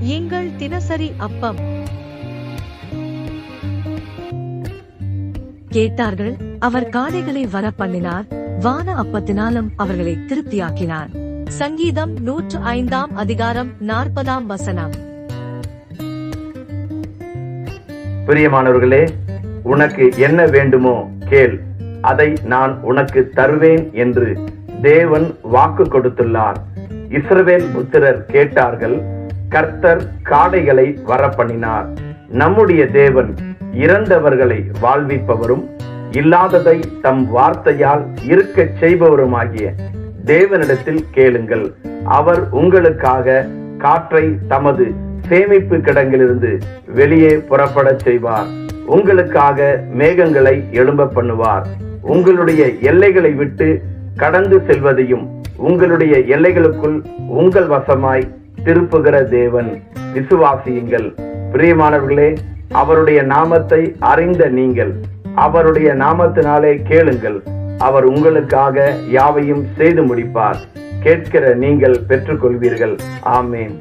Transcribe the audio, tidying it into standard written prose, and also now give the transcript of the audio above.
எங்கள் தினசரி அப்பம். கேட்டார்கள். அவர் காடைகளை வர பண்ணினார், வான அப்பத்தினாலும் அவர்களை திருப்தியாக்கினார். சங்கீதம் 105 அதிகாரம் 40 பிரியமானவர்களே, உனக்கு என்ன வேண்டுமோ கேள், அதை நான் உனக்கு தருவேன் என்று தேவன் வாக்கு கொடுத்துள்ளார். இஸ்ரவேல் புத்திரர் கேட்டார்கள், கர்த்தர் காடைகளை வரப்பண்ணினார். நம்முடைய தேவன் இறந்தவர்களை வாழ்விப்பவரும் இல்லாததை தம் வார்த்தையால் இருக்கச் செய்பவருமாகிய தேவனிடத்தில் கேளுங்கள். அவர் உங்களுக்காக காற்றை தமது சேமிப்பு கிடங்கிலிருந்து வெளியே புறப்பட செய்வார். உங்களுக்காக மேகங்களை எழும்ப பண்ணுவார். உங்களுடைய எல்லைகளை விட்டு கடந்து செல்வதையும் உங்களுடைய எல்லைகளுக்குள் உங்கள் வசமாய் திருப்புகிற தேவன். விசுவாசியுங்கள். பிரியமானவர்களே, அவருடைய நாமத்தை அறிந்த நீங்கள் அவருடைய நாமத்தினாலே கேளுங்கள். அவர் உங்களுக்காக யாவையும் செய்து முடிப்பார். கேட்கிற நீங்கள் பெற்றுக்கொள்வீர்கள். ஆமேன்.